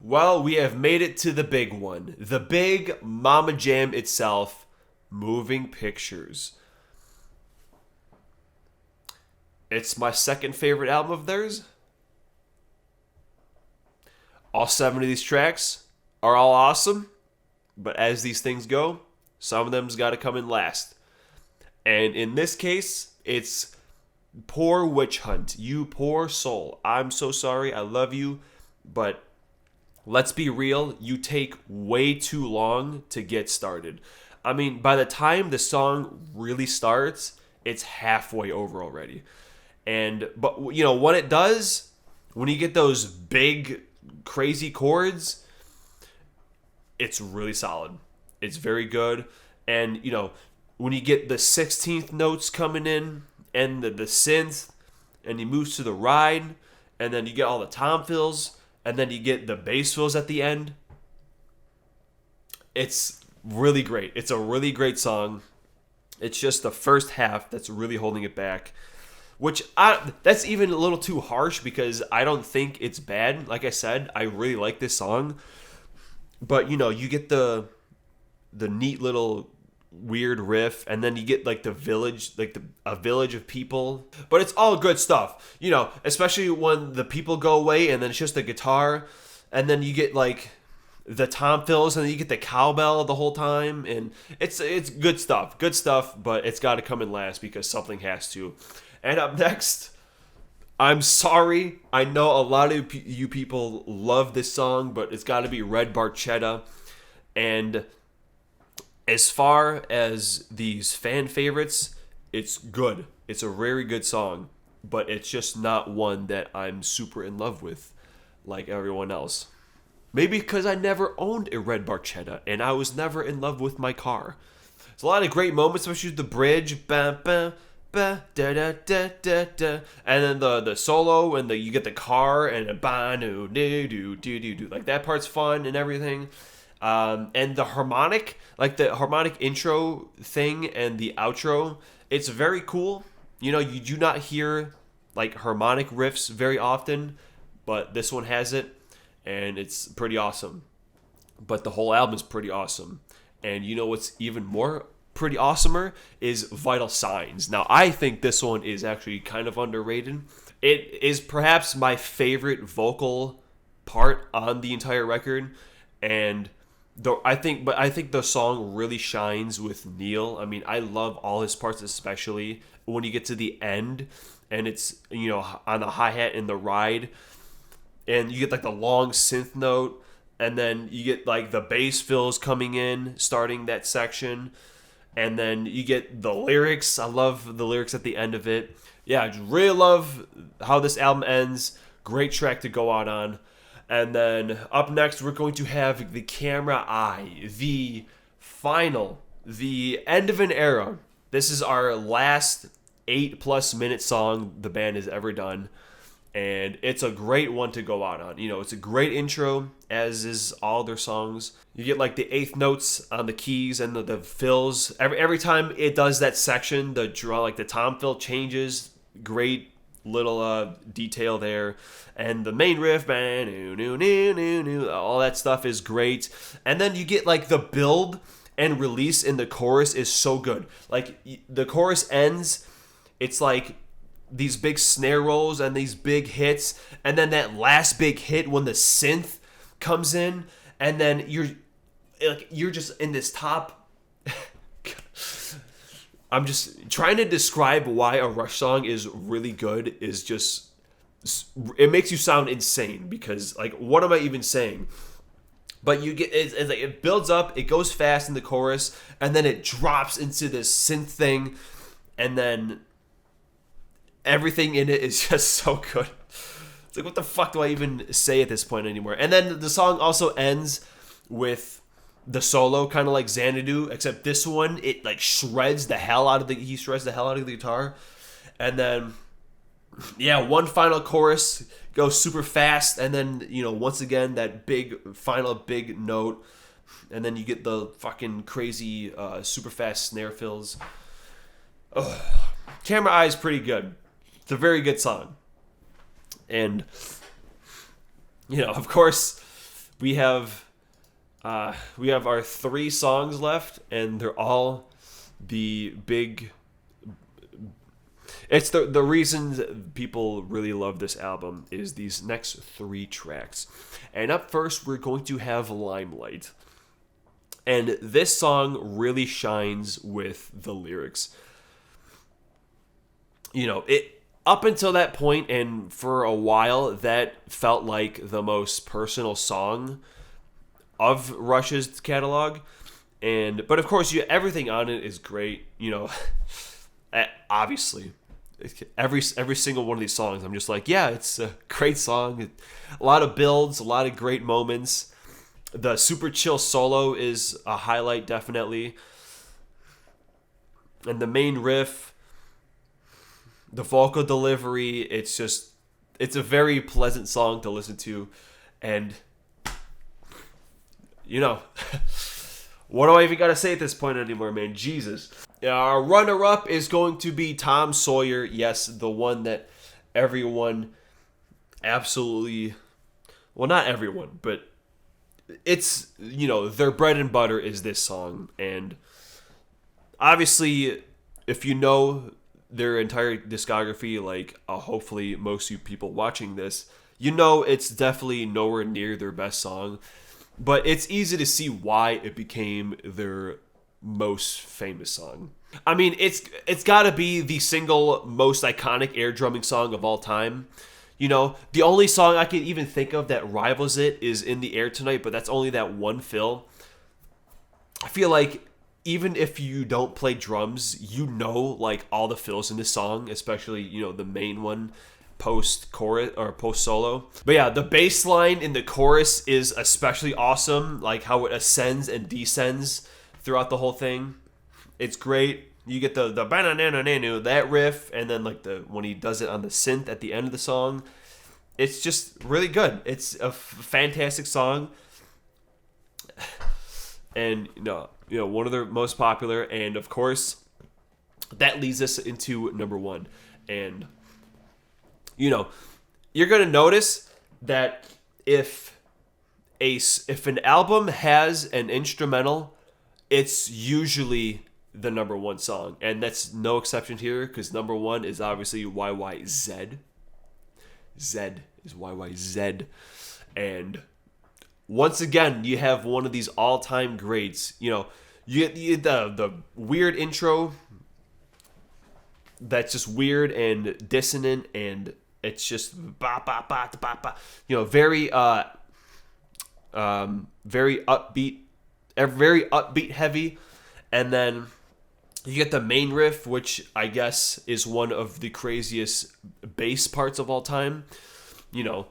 Well, we have made it to the big one. The big Mama Jam itself, Moving Pictures. It's my second favorite album of theirs. All 7 of these tracks are all awesome, but as these things go, some of them's got to come in last. And in this case, it's Poor Witch Hunt. You poor soul. I'm so sorry. I love you, but let's be real. You take way too long to get started. I mean, by the time the song really starts, it's halfway over already. But you know, when it does, when you get those big, crazy chords, it's really solid. It's very good. And, you know, when you get the 16th notes coming in and the synth, and you move to the ride, and then you get all the tom fills, and then you get the bass fills at the end, it's really great. It's a really great song. It's just the first half that's really holding it back. That's even a little too harsh because I don't think it's bad. Like I said, I really like this song. But, you know, you get the neat little weird riff, and then you get like the village, like a village of people. But it's all good stuff, you know, especially when the people go away and then it's just the guitar, and then you get like the tom fills, and then you get the cowbell the whole time, and it's good stuff, but it's got to come in last because something has to. And up next, I'm sorry, I know a lot of you people love this song, but it's got to be Red Barchetta. And as far as these fan favorites, it's good. It's a very good song, but it's just not one that I'm super in love with like everyone else. Maybe because I never owned a Red Barchetta, and I was never in love with my car. There's a lot of great moments, especially the bridge. Bah, bah, bah, da, da, da, da, da. And then the solo, and you get the car, and a ba do do do do do. Like, that part's fun and everything. And the harmonic, like the harmonic intro thing and the outro, it's very cool. You know, you do not hear like harmonic riffs very often, but this one has it, and it's pretty awesome. But the whole album is pretty awesome. And you know what's even more pretty awesomer is Vital Signs. Now, I think this one is actually kind of underrated. It is perhaps my favorite vocal part on the entire record, and I think the song really shines with Neil. I mean, I love all his parts, especially when you get to the end, and it's, you know, on the hi-hat in the ride, and you get like the long synth note, and then you get like the bass fills coming in, starting that section, and then you get the lyrics. I love the lyrics at the end of it. Yeah, I just really love how this album ends. Great track to go out on. And then up next, we're going to have The Camera Eye, the end of an era. This is our last 8+ minute song the band has ever done. And it's a great one to go out on. You know, it's a great intro, as is all their songs. You get like the eighth notes on the keys and the fills. Every time it does that section, the tom fill changes. Great little detail there. And the main riff, all that stuff is great. And then you get like the build and release in the chorus is so good. Like, the chorus ends, it's like these big snare rolls and these big hits, and then that last big hit when the synth comes in, and then you're just in this top. I'm just trying to describe why a Rush song is really good. Is just, it makes you sound insane, because like, what am I even saying? But you get it's like it builds up, it goes fast in the chorus, and then it drops into this synth thing, and then everything in it is just so good. It's like, what the fuck do I even say at this point anymore? And then the song also ends with the solo, kind of like Xanadu, except this one, it like shreds the hell out of the guitar. And then, yeah, one final chorus goes super fast, and then, you know, once again, that final big note, and then you get the fucking crazy super fast snare fills. Ugh. Camera Eye is pretty good. It's a very good song. And, you know, of course, we have our 3 songs left, and they're all the big. It's the reason people really love this album is these next 3 tracks. And up first, we're going to have Limelight. And this song really shines with the lyrics. You know, it up until that point and for a while, that felt like the most personal song of Rush's catalog. But of course, everything on it is great. You know, obviously, every single one of these songs, I'm just like, yeah, it's a great song. A lot of builds, a lot of great moments. The super chill solo is a highlight, definitely. And the main riff, the vocal delivery, it's a very pleasant song to listen to. And, you know, what do I even got to say at this point anymore, man? Jesus. Our runner-up is going to be Tom Sawyer. Yes, the one that everyone absolutely... Well, not everyone, but it's, you know, their bread and butter is this song. And obviously, if you know their entire discography, like hopefully most of you people watching this, you know it's definitely nowhere near their best song. But it's easy to see why it became their most famous song. I mean, it's got to be the single most iconic air drumming song of all time. You know, the only song I can even think of that rivals it is In the Air Tonight, but that's only that one fill. I feel like even if you don't play drums, you know, like, all the fills in this song, especially, you know, the main one post-chorus or post-solo. But yeah, the bass line in the chorus is especially awesome, like how it ascends and descends throughout the whole thing. It's great. You get the ba-na-na-na-na, that riff, and then like when he does it on the synth at the end of the song. It's just really good. It's a fantastic song. And you know, one of their most popular, and of course, that leads us into number 1. And you know, you're gonna notice that if an album has an instrumental, it's usually the number 1 song, and that's no exception here, because number 1 is obviously YYZ. Z is YYZ, and once again, you have one of these all-time greats. You know, you get the weird intro that's just weird and dissonant, and it's just ba ba ba ba ba. You know, very upbeat, very upbeat heavy, and then you get the main riff, which I guess is one of the craziest bass parts of all time. You know,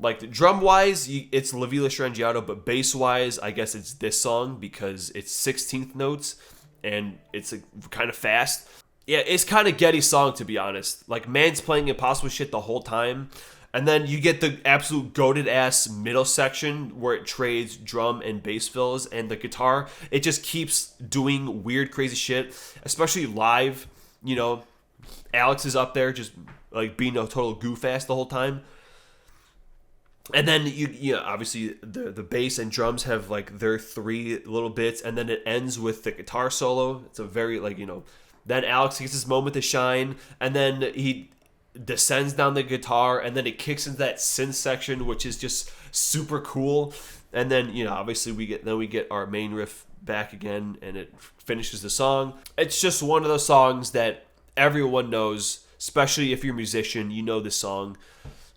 like drum-wise, it's La Villa Strangiato, but bass-wise, I guess it's this song because it's 16th notes and it's kind of fast. Yeah, it's kind of Getty song, to be honest. Like, man's playing impossible shit the whole time. And then you get the absolute goated-ass middle section where it trades drum and bass fills, and the guitar, it just keeps doing weird, crazy shit, especially live. You know, Alex is up there just, like, being a total goof-ass the whole time. And then, you know, obviously, the bass and drums have, like, their 3 little bits, and then it ends with the guitar solo. It's a very, like, you know, then Alex gets his moment to shine, and then he descends down the guitar, and then it kicks into that synth section, which is just super cool. And then, you know, obviously we get our main riff back again, and it finishes the song. It's just one of those songs that everyone knows, especially if you're a musician. You know this song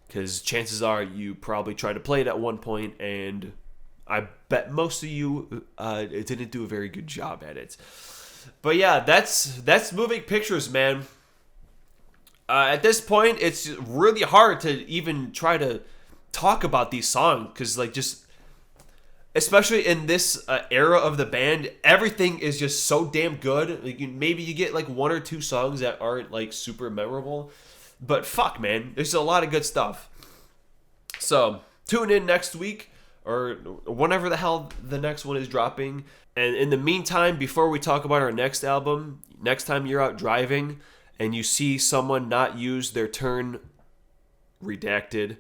because chances are you probably tried to play it at one point, and I bet most of you didn't do a very good job at it. But yeah, that's Moving Pictures, man. At this point, it's really hard to even try to talk about these songs because, like, just especially in this era of the band, everything is just so damn good. Like, maybe you get like 1 or 2 songs that aren't like super memorable, but fuck, man, there's a lot of good stuff. So tune in next week or whenever the hell the next one is dropping. And in the meantime, before we talk about our next album, next time you're out driving and you see someone not use their turn redacted,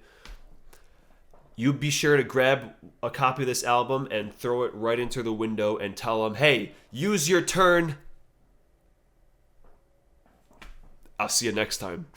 you be sure to grab a copy of this album and throw it right into the window and tell them, hey, use your turn. I'll see you next time.